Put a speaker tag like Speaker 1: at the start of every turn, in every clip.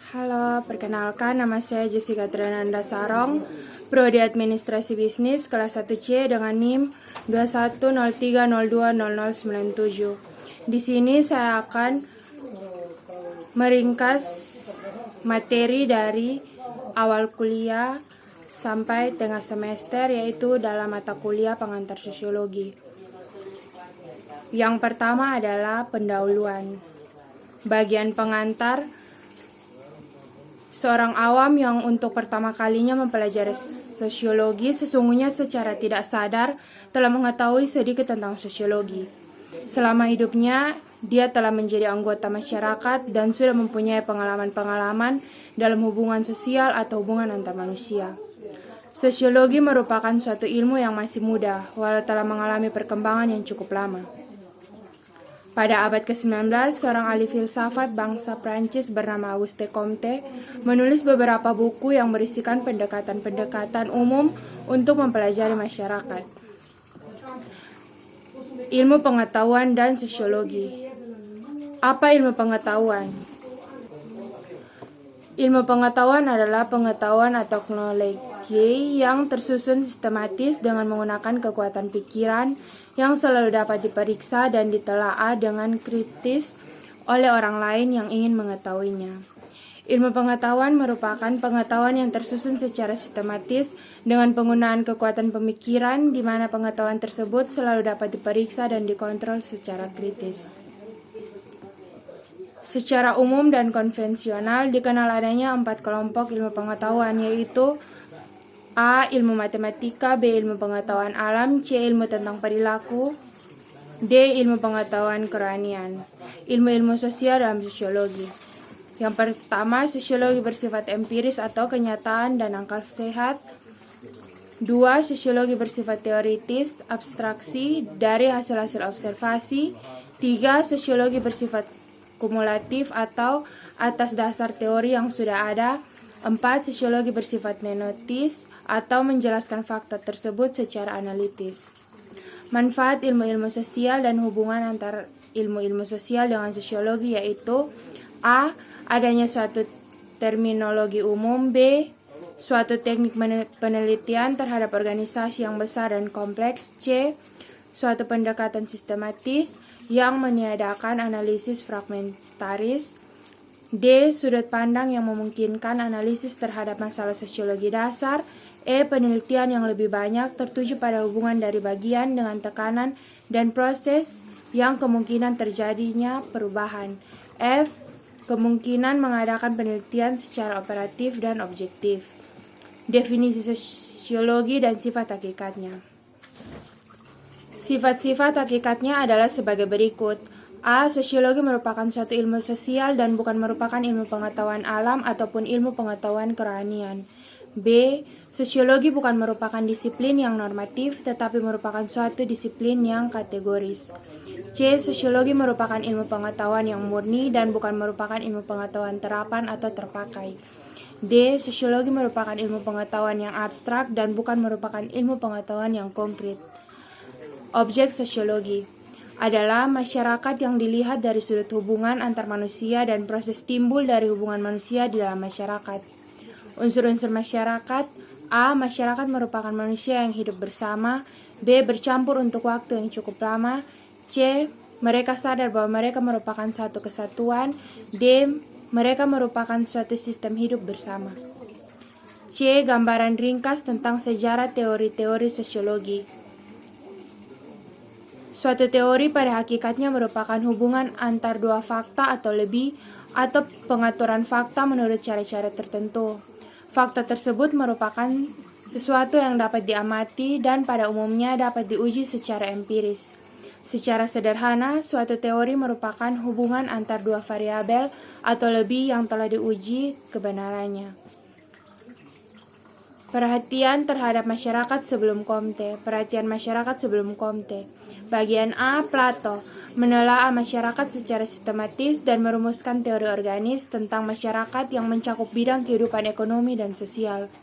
Speaker 1: Halo, perkenalkan nama saya Jessica Trenanda Sarong, Prodi Administrasi Bisnis kelas 1C dengan NIM 2103020097. Di sini saya akan meringkas materi dari awal kuliah sampai tengah semester, yaitu dalam mata kuliah pengantar sosiologi. Yang pertama adalah pendahuluan. Bagian pengantar, seorang awam yang untuk pertama kalinya mempelajari sosiologi sesungguhnya secara tidak sadar telah mengetahui sedikit tentang sosiologi. Selama hidupnya, dia telah menjadi anggota masyarakat dan sudah mempunyai pengalaman-pengalaman dalam hubungan sosial atau hubungan antar manusia. Sosiologi merupakan suatu ilmu yang masih muda, walau telah mengalami perkembangan yang cukup lama. Pada abad ke-19, seorang ahli filsafat bangsa Prancis bernama Auguste Comte menulis beberapa buku yang berisikan pendekatan-pendekatan umum untuk mempelajari masyarakat, ilmu pengetahuan, dan sosiologi. Apa ilmu pengetahuan? Ilmu pengetahuan adalah pengetahuan atau knowledge yang tersusun sistematis dengan menggunakan kekuatan pikiran yang selalu dapat diperiksa dan ditelaah dengan kritis oleh orang lain yang ingin mengetahuinya. Ilmu pengetahuan merupakan pengetahuan yang tersusun secara sistematis dengan penggunaan kekuatan pemikiran, di mana pengetahuan tersebut selalu dapat diperiksa dan dikontrol secara kritis. Secara umum dan konvensional dikenal adanya 4 kelompok ilmu pengetahuan, yaitu A. Ilmu matematika, B. Ilmu pengetahuan alam, C. Ilmu tentang perilaku, D. Ilmu pengetahuan kerohanian. Ilmu-ilmu sosial dalam sosiologi. Yang pertama, sosiologi bersifat empiris atau kenyataan dan akal sehat. 2. Sosiologi bersifat teoritis, abstraksi dari hasil-hasil observasi. 3. Sosiologi bersifat kumulatif atau atas dasar teori yang sudah ada. 4. Sosiologi bersifat nenotis atau menjelaskan fakta tersebut secara analitis. Manfaat ilmu-ilmu sosial dan hubungan antara ilmu-ilmu sosial dengan sosiologi yaitu A. Adanya suatu terminologi umum, B. Suatu teknik penelitian terhadap organisasi yang besar dan kompleks, C. Suatu pendekatan sistematis yang meniadakan analisis fragmentaris, D. Sudut pandang yang memungkinkan analisis terhadap masalah sosiologi dasar, E. Penelitian yang lebih banyak tertuju pada hubungan dari bagian dengan tekanan dan proses yang kemungkinan terjadinya perubahan, F. Kemungkinan mengadakan penelitian secara operatif dan objektif. Definisi sosiologi dan sifat hakikatnya. Sifat-sifat hakikatnya adalah sebagai berikut. A. Sosiologi merupakan suatu ilmu sosial dan bukan merupakan ilmu pengetahuan alam ataupun ilmu pengetahuan kerohanian. B. Sosiologi bukan merupakan disiplin yang normatif, tetapi merupakan suatu disiplin yang kategoris. C. Sosiologi merupakan ilmu pengetahuan yang murni dan bukan merupakan ilmu pengetahuan terapan atau terpakai. D. Sosiologi merupakan ilmu pengetahuan yang abstrak dan bukan merupakan ilmu pengetahuan yang konkret. Objek sosiologi adalah masyarakat yang dilihat dari sudut hubungan antar manusia dan proses timbul dari hubungan manusia di dalam masyarakat. Unsur-unsur masyarakat. A. Masyarakat merupakan manusia yang hidup bersama. B. Bercampur untuk waktu yang cukup lama. C. Mereka sadar bahwa mereka merupakan satu kesatuan. D. Mereka merupakan suatu sistem hidup bersama. C. Gambaran ringkas tentang sejarah teori-teori sosiologi. Suatu teori pada hakikatnya merupakan hubungan antar dua fakta atau lebih, atau pengaturan fakta menurut cara-cara tertentu. Fakta tersebut merupakan sesuatu yang dapat diamati dan pada umumnya dapat diuji secara empiris. Secara sederhana, suatu teori merupakan hubungan antar dua variabel atau lebih yang telah diuji kebenarannya. Perhatian terhadap masyarakat sebelum Comte. Perhatian masyarakat sebelum Comte. Bagian A. Plato menelaah masyarakat secara sistematis dan merumuskan teori organis tentang masyarakat yang mencakup bidang kehidupan ekonomi dan sosial.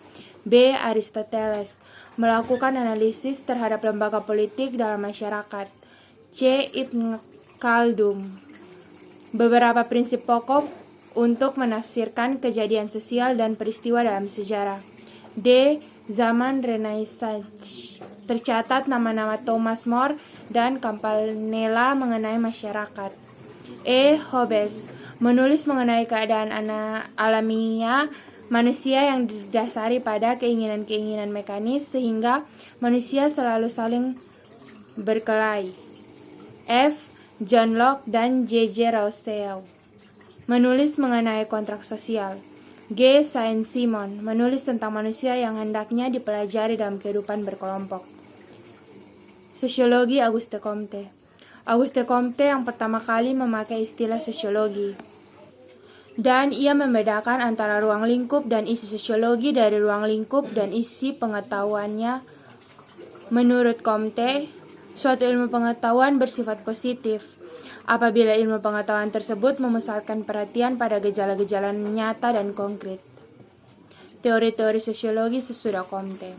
Speaker 1: B. Aristoteles melakukan analisis terhadap lembaga politik dalam masyarakat. C. Ibn Khaldun beberapa prinsip pokok untuk menafsirkan kejadian sosial dan peristiwa dalam sejarah. D. Zaman Renaissance. Tercatat nama-nama Thomas More dan Campanella mengenai masyarakat. E. Hobbes. Menulis mengenai keadaan alamiah manusia yang didasari pada keinginan-keinginan mekanis sehingga manusia selalu saling berkelahi. F. John Locke dan J.J. Rousseau. Menulis mengenai kontrak sosial. G. Saint-Simon. Menulis tentang manusia yang hendaknya dipelajari dalam kehidupan berkelompok. Sosiologi Auguste Comte. Auguste Comte yang pertama kali memakai istilah sosiologi. Dan ia membedakan antara ruang lingkup dan isi sosiologi dari ruang lingkup dan isi pengetahuannya. Menurut Comte, suatu ilmu pengetahuan bersifat positif apabila ilmu pengetahuan tersebut memusatkan perhatian pada gejala-gejala nyata dan konkret. Teori-teori sosiologi sesudah Comte.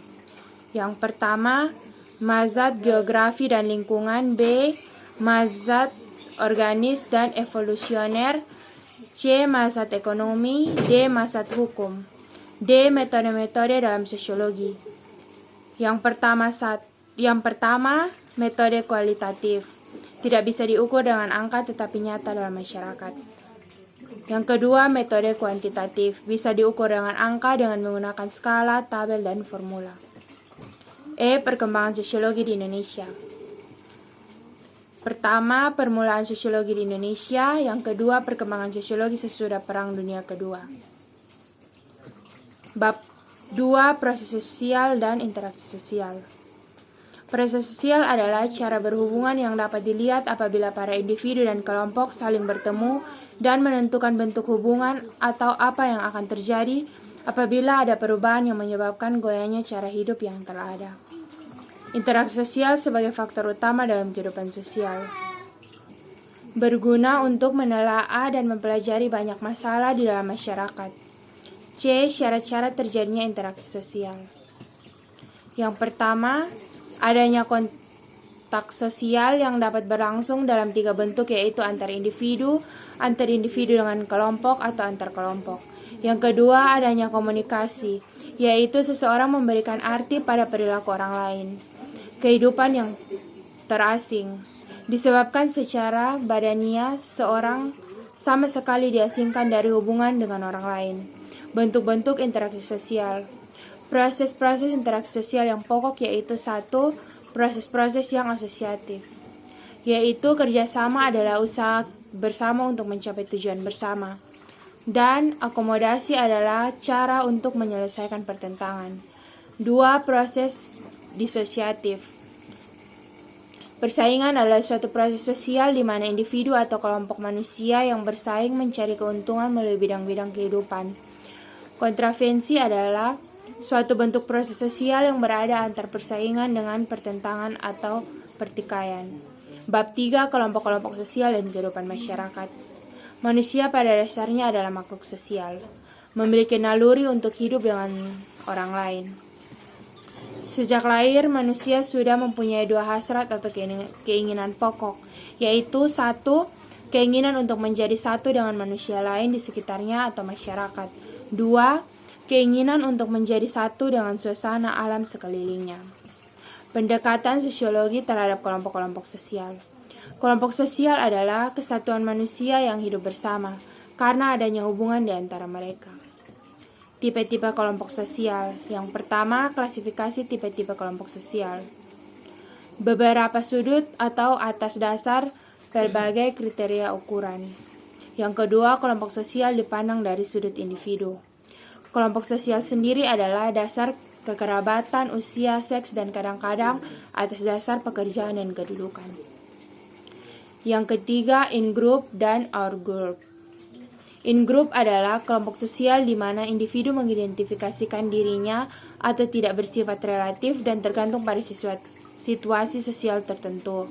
Speaker 1: Yang pertama, mazat geografi dan lingkungan. B. Mazat organis dan evolusioner. C. Mazat ekonomi. D. Mazat hukum. D. Metode-metode dalam sosiologi. Yang pertama, metode kualitatif. Tidak bisa diukur dengan angka tetapi nyata dalam masyarakat. Yang kedua, metode kuantitatif. Bisa diukur dengan angka dengan menggunakan skala, tabel, dan formula. E. Perkembangan sosiologi di Indonesia. Pertama, permulaan sosiologi di Indonesia. Yang kedua, perkembangan sosiologi sesudah Perang Dunia Kedua. Bab 2. Proses sosial dan interaksi sosial. Proses sosial adalah cara berhubungan yang dapat dilihat apabila para individu dan kelompok saling bertemu dan menentukan bentuk hubungan atau apa yang akan terjadi apabila ada perubahan yang menyebabkan goyahnya cara hidup yang telah ada. Interaksi sosial sebagai faktor utama dalam kehidupan sosial. Berguna untuk menelaah dan mempelajari banyak masalah di dalam masyarakat. C. Syarat-syarat terjadinya interaksi sosial. Yang pertama, adanya kontak sosial yang dapat berlangsung dalam 3 bentuk, yaitu antar individu dengan kelompok atau antar kelompok. Yang kedua, adanya komunikasi, yaitu seseorang memberikan arti pada perilaku orang lain. Kehidupan yang terasing disebabkan secara badania seseorang sama sekali diasingkan dari hubungan dengan orang lain. Bentuk-bentuk interaksi sosial. Proses-proses interaksi sosial yang pokok yaitu 1. Proses-proses yang asosiatif, yaitu kerjasama adalah usaha bersama untuk mencapai tujuan bersama, dan akomodasi adalah cara untuk menyelesaikan pertentangan. 2. Proses disosiatif. Persaingan adalah suatu proses sosial di mana individu atau kelompok manusia yang bersaing mencari keuntungan melalui bidang-bidang kehidupan. Kontravensi adalah suatu bentuk proses sosial yang berada antar persaingan dengan pertentangan atau pertikaian. Bab 3. Kelompok-kelompok sosial dan kehidupan masyarakat. Manusia pada dasarnya adalah makhluk sosial, memiliki naluri untuk hidup dengan orang lain. Sejak lahir, manusia sudah mempunyai 2 hasrat atau keinginan pokok, yaitu 1. Keinginan untuk menjadi satu dengan manusia lain di sekitarnya atau masyarakat. 2. Keinginan untuk menjadi satu dengan suasana alam sekelilingnya. Pendekatan sosiologi terhadap kelompok-kelompok sosial. Kelompok sosial adalah kesatuan manusia yang hidup bersama karena adanya hubungan di antara mereka. Tipe-tipe kelompok sosial. Yang pertama, klasifikasi tipe-tipe kelompok sosial. Beberapa sudut atau atas dasar berbagai kriteria ukuran. Yang kedua, kelompok sosial dipandang dari sudut individu. Kelompok sosial sendiri adalah dasar kekerabatan, usia, seks, dan kadang-kadang atas dasar pekerjaan dan kedudukan. Yang ketiga, in-group dan out-group. In-group adalah kelompok sosial di mana individu mengidentifikasikan dirinya atau tidak bersifat relatif dan tergantung pada situasi sosial tertentu.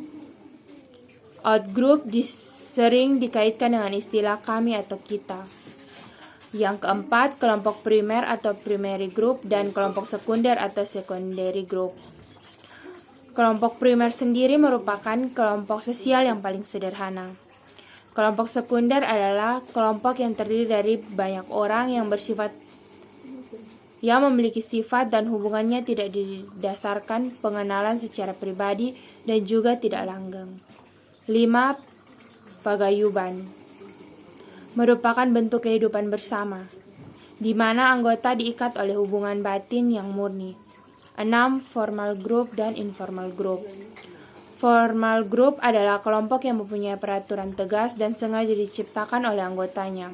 Speaker 1: Out-group sering dikaitkan dengan istilah kami atau kita. Yang keempat, kelompok primer atau primary group dan kelompok sekunder atau secondary group. Kelompok primer sendiri merupakan kelompok sosial yang paling sederhana. Kelompok sekunder adalah kelompok yang terdiri dari banyak orang yang memiliki sifat dan hubungannya tidak didasarkan pengenalan secara pribadi dan juga tidak langgeng. 5. Pagayuban merupakan bentuk kehidupan bersama, di mana anggota diikat oleh hubungan batin yang murni. 6. Formal group dan informal group. Formal group adalah kelompok yang mempunyai peraturan tegas dan sengaja diciptakan oleh anggotanya.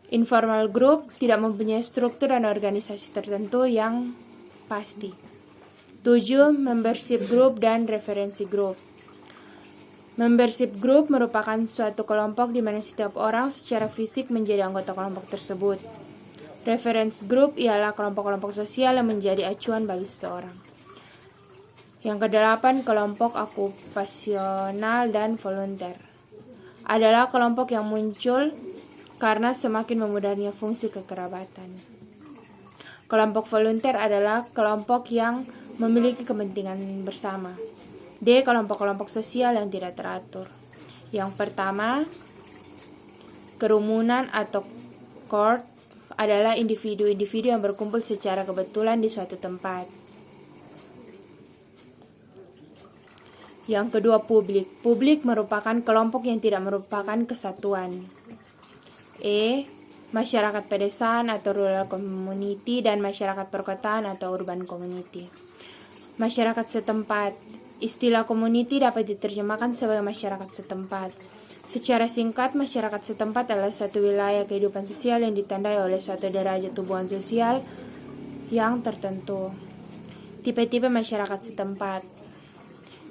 Speaker 1: Informal group tidak mempunyai struktur dan organisasi tertentu yang pasti. 7. Membership group dan referensi group. Membership group merupakan suatu kelompok di mana setiap orang secara fisik menjadi anggota kelompok tersebut. Reference group ialah kelompok-kelompok sosial yang menjadi acuan bagi seseorang. Yang kedelapan, kelompok okupasional dan volunteer adalah kelompok yang muncul karena semakin memudahnya fungsi kekerabatan. Kelompok volunteer adalah kelompok yang memiliki kepentingan bersama. D. Kelompok-kelompok sosial yang tidak teratur. Yang pertama, kerumunan atau court adalah individu-individu yang berkumpul secara kebetulan di suatu tempat. Yang kedua, publik. Publik merupakan kelompok yang tidak merupakan kesatuan. E. Masyarakat pedesaan atau rural community dan masyarakat perkotaan atau urban community. Masyarakat setempat. Istilah community dapat diterjemahkan sebagai masyarakat setempat. Secara singkat, masyarakat setempat adalah suatu wilayah kehidupan sosial yang ditandai oleh suatu derajat hubungan sosial yang tertentu. Tipe-tipe masyarakat setempat.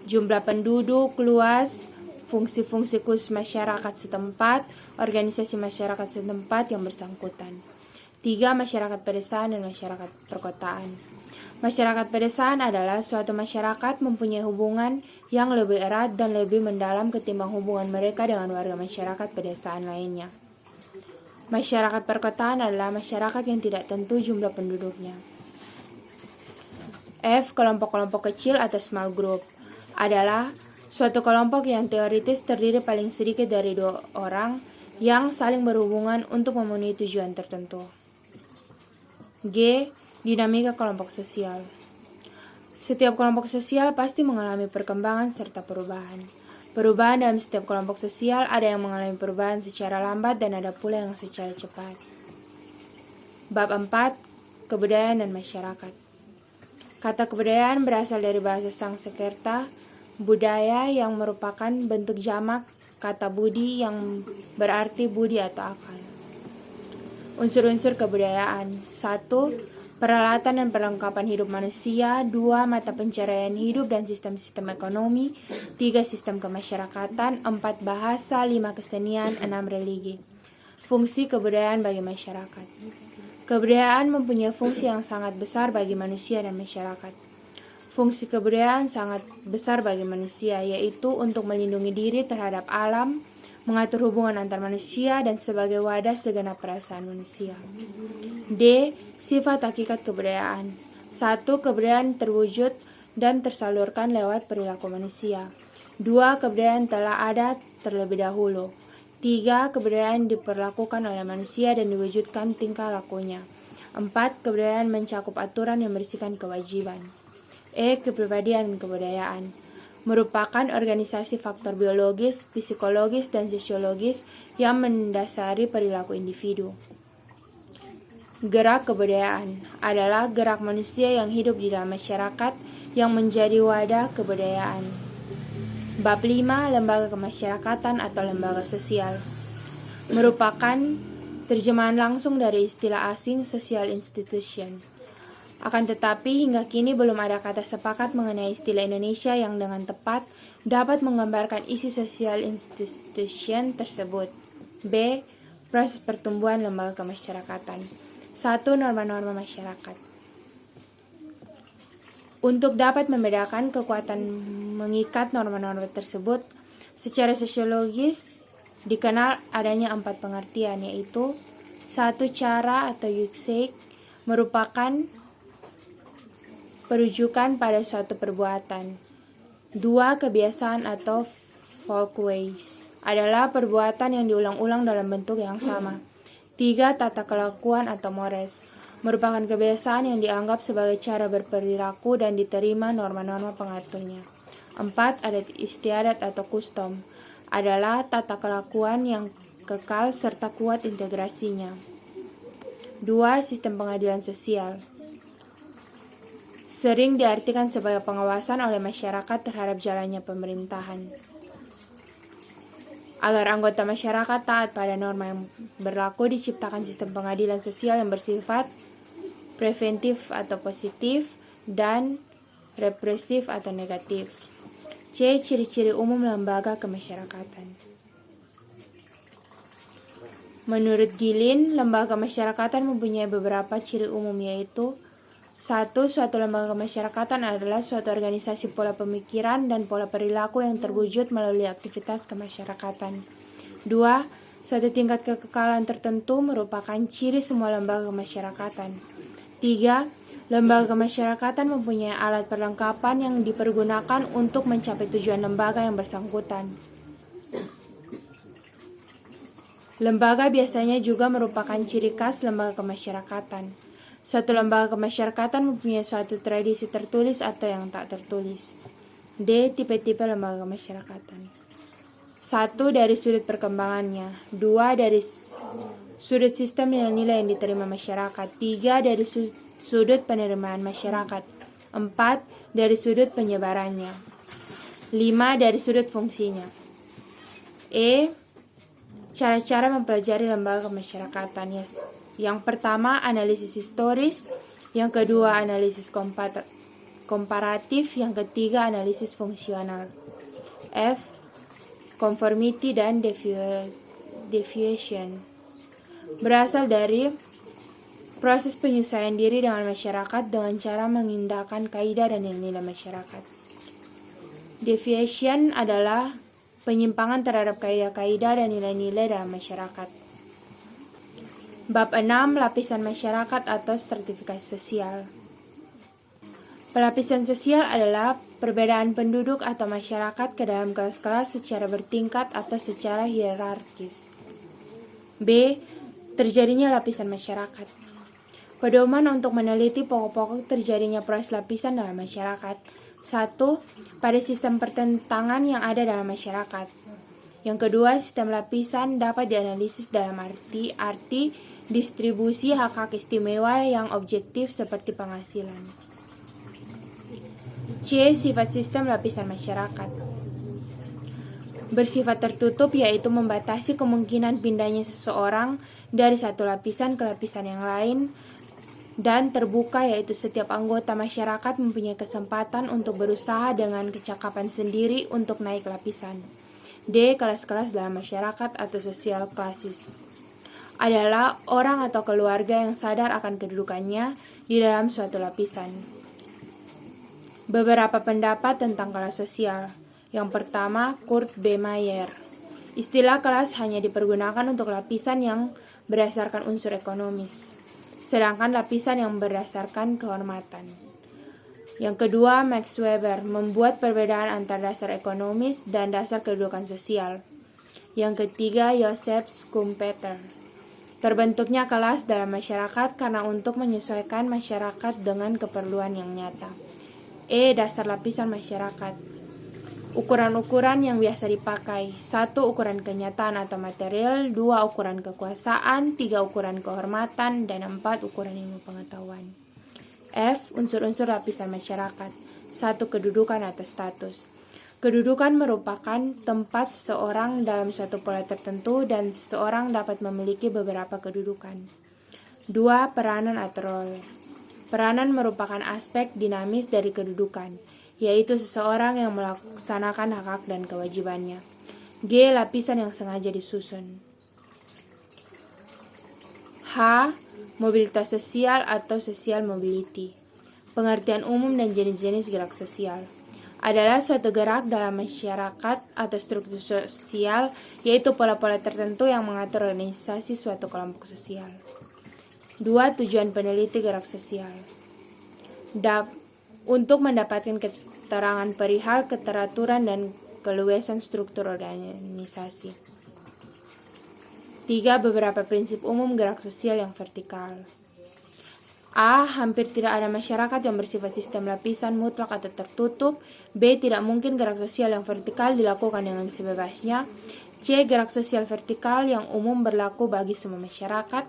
Speaker 1: Jumlah penduduk luas, fungsi-fungsi khusus masyarakat setempat, organisasi masyarakat setempat yang bersangkutan. 3. Masyarakat pedesaan dan masyarakat perkotaan. Masyarakat pedesaan adalah suatu masyarakat mempunyai hubungan yang lebih erat dan lebih mendalam ketimbang hubungan mereka dengan warga masyarakat pedesaan lainnya. Masyarakat perkotaan adalah masyarakat yang tidak tentu jumlah penduduknya. F. Kelompok-kelompok kecil atau small group adalah suatu kelompok yang teoritis terdiri paling sedikit dari 2 orang yang saling berhubungan untuk memenuhi tujuan tertentu. G. Dinamika kelompok sosial. Setiap kelompok sosial pasti mengalami perkembangan serta perubahan. Perubahan dalam setiap kelompok sosial ada yang mengalami perubahan secara lambat dan ada pula yang secara cepat. Bab 4. Kebudayaan dan masyarakat. Kata kebudayaan berasal dari bahasa Sanskerta, budaya yang merupakan bentuk jamak kata budi yang berarti budi atau akal. Unsur-unsur kebudayaan. 1. Peralatan dan perlengkapan hidup manusia. 2. Mata pencaharian hidup dan sistem-sistem ekonomi. 3. Sistem kemasyarakatan. 4. Bahasa. 5. Kesenian. 6. Religi. Fungsi kebudayaan bagi masyarakat. Kebudayaan mempunyai fungsi yang sangat besar bagi manusia dan masyarakat. Fungsi kebudayaan sangat besar bagi manusia, yaitu untuk melindungi diri terhadap alam, mengatur hubungan antar manusia, dan sebagai wadah segenap perasaan manusia. D. Sifat hakikat kebudayaan. 1. Kebudayaan terwujud dan tersalurkan lewat perilaku manusia. 2. Kebudayaan telah ada terlebih dahulu. 3. Kebudayaan diperlakukan oleh manusia dan diwujudkan tingkah lakunya. 4. Kebudayaan mencakup aturan yang berisikan kewajiban. E. Kepribadian kebudayaan merupakan organisasi faktor biologis, psikologis, dan sosiologis yang mendasari perilaku individu. Gerak kebudayaan adalah gerak manusia yang hidup di dalam masyarakat yang menjadi wadah kebudayaan. Bab 5. Lembaga kemasyarakatan atau lembaga sosial merupakan terjemahan langsung dari istilah asing social institution. Akan tetapi, hingga kini belum ada kata sepakat mengenai istilah Indonesia yang dengan tepat dapat menggambarkan isi social institution tersebut. B. Proses pertumbuhan lembaga kemasyarakatan. 1. Norma-norma masyarakat. Untuk dapat membedakan kekuatan mengikat norma-norma tersebut, secara sosiologis dikenal adanya 4 pengertian, yaitu 1. Cara atau usage merupakan perujukan pada suatu perbuatan. 2. Kebiasaan atau folkways adalah perbuatan yang diulang-ulang dalam bentuk yang sama. 3. Tata kelakuan atau mores merupakan kebiasaan yang dianggap sebagai cara berperilaku dan diterima norma-norma pengaturnya. 4. Adat istiadat atau kustom adalah tata kelakuan yang kekal serta kuat integrasinya. 2. Sistem pengadilan sosial sering diartikan sebagai pengawasan oleh masyarakat terhadap jalannya pemerintahan. Agar anggota masyarakat taat pada norma yang berlaku, diciptakan sistem pengadilan sosial yang bersifat preventif atau positif dan represif atau negatif. C. Ciri-ciri umum lembaga kemasyarakatan. Menurut Gilin, lembaga kemasyarakatan mempunyai beberapa ciri umum, yaitu 1. Suatu lembaga kemasyarakatan adalah suatu organisasi pola pemikiran dan pola perilaku yang terwujud melalui aktivitas kemasyarakatan. 2. Suatu tingkat kekekalan tertentu merupakan ciri semua lembaga kemasyarakatan. 3. Lembaga kemasyarakatan mempunyai alat perlengkapan yang dipergunakan untuk mencapai tujuan lembaga yang bersangkutan. Lembaga biasanya juga merupakan ciri khas lembaga kemasyarakatan. Suatu lembaga kemasyarakatan mempunyai suatu tradisi tertulis atau yang tak tertulis. D. Tipe-tipe lembaga kemasyarakatan. 1. Dari sudut perkembangannya. 2. Dari sudut sistem nilai-nilai yang diterima masyarakat. 3. Dari sudut penerimaan masyarakat. 4. Dari sudut penyebarannya. 5. Dari sudut fungsinya. E. Cara-cara mempelajari lembaga kemasyarakatan. Yang pertama, analisis historis. Yang kedua, analisis komparatif. Yang ketiga, analisis fungsional. F. Conformity dan deviation. Berasal dari proses penyesuaian diri dengan masyarakat dengan cara mengindahkan kaidah dan nilai-nilai masyarakat. Deviation adalah penyimpangan terhadap kaidah-kaidah dan nilai-nilai dalam masyarakat. Bab 6. Lapisan masyarakat atau stratifikasi sosial. Pelapisan sosial adalah perbedaan penduduk atau masyarakat ke dalam kelas-kelas secara bertingkat atau secara hierarkis. B. Terjadinya lapisan masyarakat. Pedoman untuk meneliti pokok-pokok terjadinya proses lapisan dalam masyarakat. 1. Pada sistem pertentangan yang ada dalam masyarakat. Yang kedua, sistem lapisan dapat dianalisis dalam arti distribusi hak-hak istimewa yang objektif seperti penghasilan. C. Sifat sistem lapisan masyarakat. Bersifat tertutup, yaitu membatasi kemungkinan pindahnya seseorang dari satu lapisan ke lapisan yang lain, dan terbuka, yaitu setiap anggota masyarakat mempunyai kesempatan untuk berusaha dengan kecakapan sendiri untuk naik lapisan. D. Kelas-kelas dalam masyarakat atau sosial klasis adalah orang atau keluarga yang sadar akan kedudukannya di dalam suatu lapisan. Beberapa pendapat tentang kelas sosial. Yang pertama, Kurt B. Mayer. Istilah kelas hanya dipergunakan untuk lapisan yang berdasarkan unsur ekonomis, sedangkan lapisan yang berdasarkan kehormatan. Yang kedua, Max Weber membuat perbedaan antara dasar ekonomis dan dasar kedudukan sosial. Yang ketiga, Joseph Schumpeter. Terbentuknya kelas dalam masyarakat karena untuk menyesuaikan masyarakat dengan keperluan yang nyata. E. Dasar lapisan masyarakat. Ukuran-ukuran yang biasa dipakai. 1. Ukuran kenyataan atau material. 2. Ukuran kekuasaan. 3. Ukuran kehormatan. Dan 4. Ukuran ilmu pengetahuan. F. Unsur-unsur lapisan masyarakat. 1. Kedudukan atau status. Kedudukan merupakan tempat seseorang dalam suatu pola tertentu dan seseorang dapat memiliki beberapa kedudukan. 2. Peranan atau role. Peranan merupakan aspek dinamis dari kedudukan, yaitu seseorang yang melaksanakan hak-hak dan kewajibannya. G. Lapisan yang sengaja disusun. H. Mobilitas sosial atau social mobility. Pengertian umum dan jenis-jenis gerak sosial adalah suatu gerak dalam masyarakat atau struktur sosial, yaitu pola-pola tertentu yang mengatur organisasi suatu kelompok sosial. 2. Tujuan peneliti gerak sosial. Untuk mendapatkan keterangan perihal keteraturan dan keluasan struktur organisasi. 3. Beberapa prinsip umum gerak sosial yang vertikal. A. Hampir tidak ada masyarakat yang bersifat sistem lapisan mutlak atau tertutup. B. Tidak mungkin gerak sosial yang vertikal dilakukan dengan sebebasnya. C. Gerak sosial vertikal yang umum berlaku bagi semua masyarakat.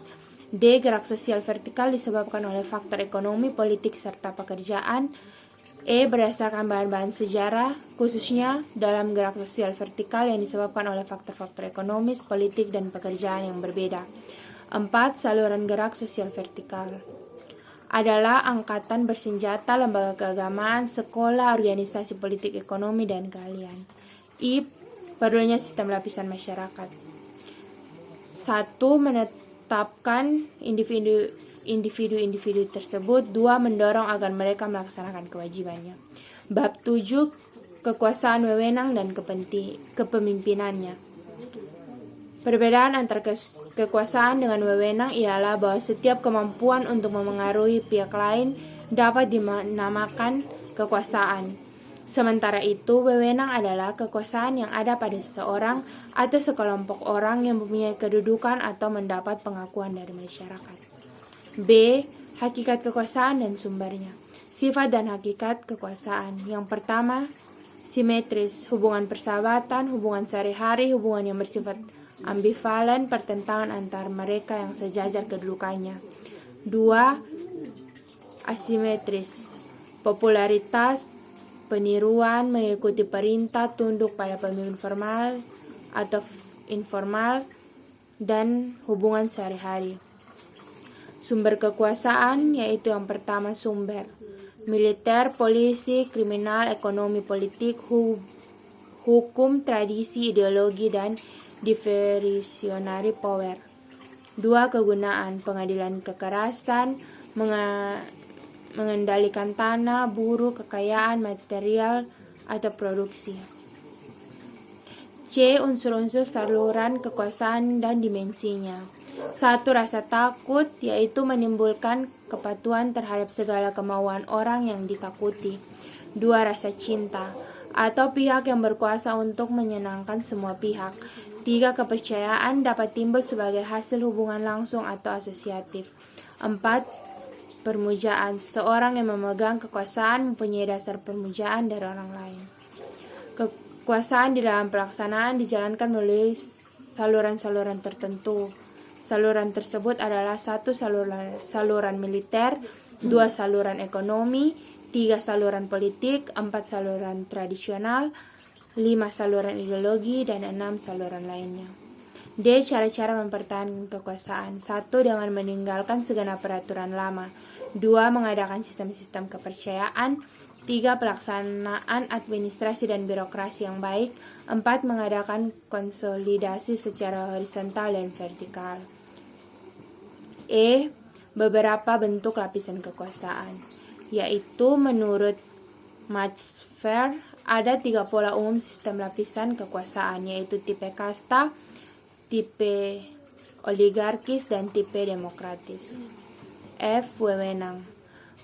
Speaker 1: D. Gerak sosial vertikal disebabkan oleh faktor ekonomi, politik, serta pekerjaan. E. Berdasarkan bahan-bahan sejarah, khususnya dalam gerak sosial vertikal yang disebabkan oleh faktor-faktor ekonomis, politik, dan pekerjaan yang berbeda. 4. Saluran gerak sosial vertikal adalah angkatan bersenjata, lembaga keagamaan, sekolah, organisasi politik, ekonomi, dan keahlian. I. Perlunya sistem lapisan masyarakat. 1. Menetapkan individu-individu tersebut. 2. Mendorong agar mereka melaksanakan kewajibannya. Bab 7. Kekuasaan wewenang dan kepemimpinannya. Perbedaan antara kekuasaan dengan wewenang ialah bahwa setiap kemampuan untuk memengaruhi pihak lain dapat dinamakan kekuasaan. Sementara itu, wewenang adalah kekuasaan yang ada pada seseorang atau sekelompok orang yang mempunyai kedudukan atau mendapat pengakuan dari masyarakat. B. Hakikat kekuasaan dan sumbernya. Sifat dan hakikat kekuasaan. Yang pertama, simetris, hubungan persahabatan, hubungan sehari-hari, hubungan yang bersifat ambivalen, pertentangan antar mereka yang sejajar kedudukannya. 2. Asimetris, popularitas, peniruan, mengikuti perintah, tunduk pada pemimpin formal atau informal, dan hubungan sehari-hari. Sumber kekuasaan yaitu yang pertama sumber militer, polisi, kriminal, ekonomi, politik, hukum, tradisi, ideologi, dan diversionary power. 2. Kegunaan, pengadilan kekerasan, mengendalikan tanah, buruh, kekayaan, material, atau produksi. C. Unsur-unsur saluran kekuasaan dan dimensinya. 1. Rasa takut, yaitu menimbulkan kepatuhan terhadap segala kemauan orang yang ditakuti. 2. Rasa cinta, atau pihak yang berkuasa untuk menyenangkan semua pihak. 3. Kepercayaan dapat timbul sebagai hasil hubungan langsung atau asosiatif. 4. Permujaan, seorang yang memegang kekuasaan mempunyai dasar permujaan dari orang lain. Kekuasaan di dalam pelaksanaan dijalankan melalui saluran-saluran tertentu. Saluran tersebut adalah 1. Saluran militer, 2. Saluran ekonomi, 3. Saluran politik, 4. Saluran tradisional, 5. Saluran ideologi, dan 6. Saluran lainnya. D. Cara-cara mempertahankan kekuasaan. 1. Dengan meninggalkan segenap peraturan lama. 2. Mengadakan sistem-sistem kepercayaan. 3. Pelaksanaan administrasi dan birokrasi yang baik. 4. Mengadakan konsolidasi secara horizontal dan vertikal. E. Beberapa bentuk lapisan kekuasaan, yaitu menurut Max Fair ada 3 pola umum sistem lapisan kekuasaan, yaitu tipe kasta, tipe oligarkis, dan tipe demokratis. F. Wewenang.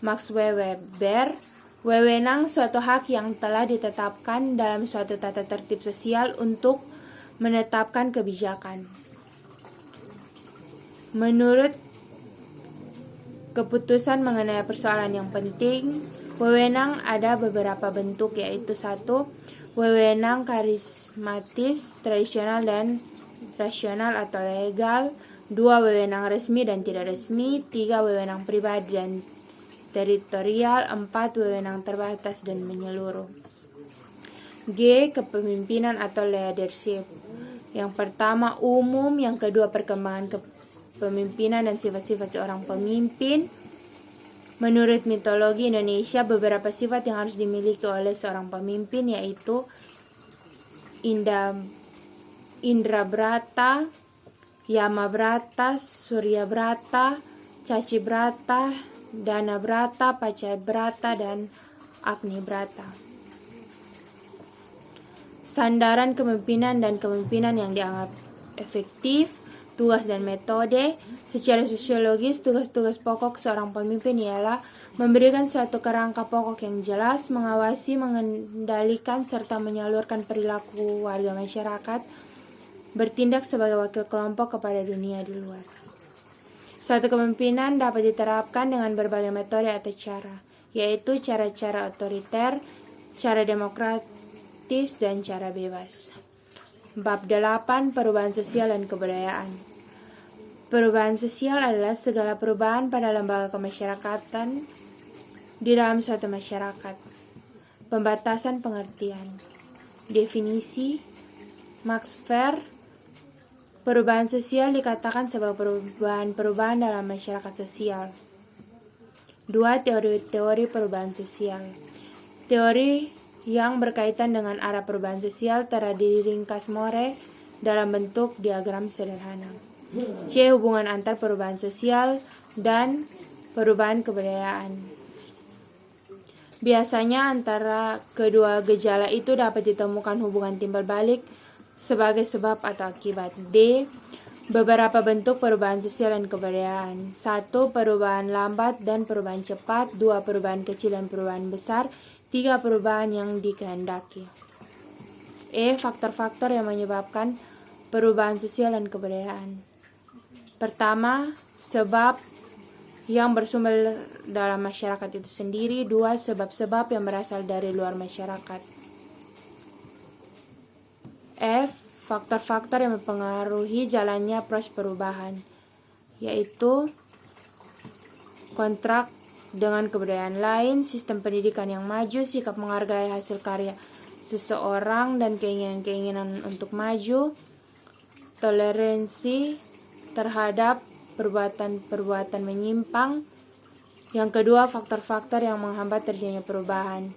Speaker 1: Max Weber, wewenang suatu hak yang telah ditetapkan dalam suatu tata tertib sosial untuk menetapkan kebijakan. Menurut keputusan mengenai persoalan yang penting, wewenang ada beberapa bentuk, yaitu 1. Wewenang karismatis, tradisional, dan rasional atau legal. 2. Wewenang resmi dan tidak resmi. 3. Wewenang pribadi dan teritorial. 4. Wewenang terbatas dan menyeluruh. G. Kepemimpinan atau leadership. Yang pertama umum, yang kedua perkembangan kepemimpinan dan sifat-sifat seorang pemimpin. Menurut mitologi Indonesia, beberapa sifat yang harus dimiliki oleh seorang pemimpin yaitu Indrabrata, Yamabrata, Suryabrata, Cacibrata, Danabrata, Pacabrata, dan Agnibrata. Sandaran kepemimpinan dan kepemimpinan yang dianggap efektif. Tugas dan metode. Secara sosiologis, tugas-tugas pokok seorang pemimpin ialah memberikan suatu kerangka pokok yang jelas, mengawasi, mengendalikan, serta menyalurkan perilaku warga masyarakat, bertindak sebagai wakil kelompok kepada dunia di luar. Suatu kepemimpinan dapat diterapkan dengan berbagai metode atau cara, yaitu cara-cara otoriter, cara demokratis, dan cara bebas. Bab 8. Perubahan sosial dan kebudayaan. Perubahan sosial adalah segala perubahan pada lembaga kemasyarakatan di dalam suatu masyarakat. Pembatasan pengertian. Definisi Max Weber. Perubahan sosial dikatakan sebagai perubahan dalam masyarakat sosial. 2. Teori perubahan sosial. Teori yang berkaitan dengan arah perubahan sosial telah diringkas More dalam bentuk diagram sederhana. C. Hubungan antar perubahan sosial dan perubahan kebudayaan. Biasanya antara kedua gejala itu dapat ditemukan hubungan timbal balik sebagai sebab atau akibat. D. Beberapa bentuk perubahan sosial dan kebudayaan. 1. Perubahan lambat dan perubahan cepat. 2. Perubahan kecil dan perubahan besar. 3. Perubahan yang dikehendaki. E. Faktor-faktor yang menyebabkan perubahan sosial dan kebudayaan. Pertama, sebab yang bersumber dalam masyarakat itu sendiri. 2. Sebab-sebab yang berasal dari luar masyarakat. F. Faktor-faktor yang mempengaruhi jalannya proses perubahan, yaitu kontrak dengan kebudayaan lain, sistem pendidikan yang maju, sikap menghargai hasil karya seseorang dan keinginan-keinginan untuk maju, toleransi terhadap perbuatan-perbuatan menyimpang. Yang kedua, faktor-faktor yang menghambat terjadinya perubahan,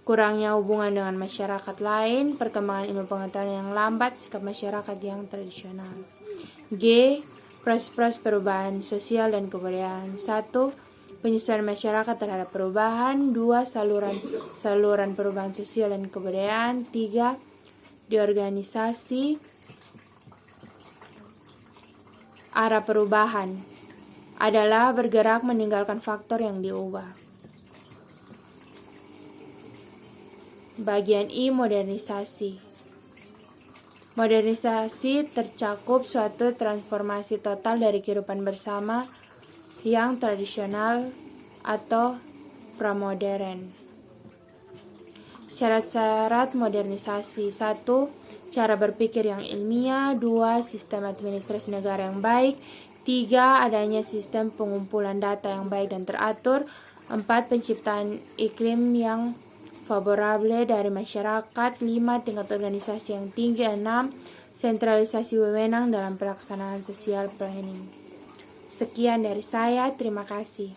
Speaker 1: kurangnya hubungan dengan masyarakat lain, perkembangan ilmu pengetahuan yang lambat, sikap masyarakat yang tradisional. G. Proses-proses perubahan sosial dan kebudayaan. 1. Penyesuaian masyarakat terhadap perubahan. 2. Saluran perubahan sosial dan kebudayaan. 3. Di organisasi arah perubahan adalah bergerak meninggalkan faktor yang diubah. Bagian I. Modernisasi. Modernisasi tercakup suatu transformasi total dari kehidupan bersama yang tradisional atau pramodern. Syarat-syarat modernisasi. 1. Cara berpikir yang ilmiah. 2. Sistem administrasi negara yang baik. 3. Adanya sistem pengumpulan data yang baik dan teratur. 4. Penciptaan iklim yang favorable dari masyarakat. 5. Tingkat organisasi yang tinggi. 6. Sentralisasi wewenang dalam pelaksanaan social planning. Sekian dari saya, terima kasih.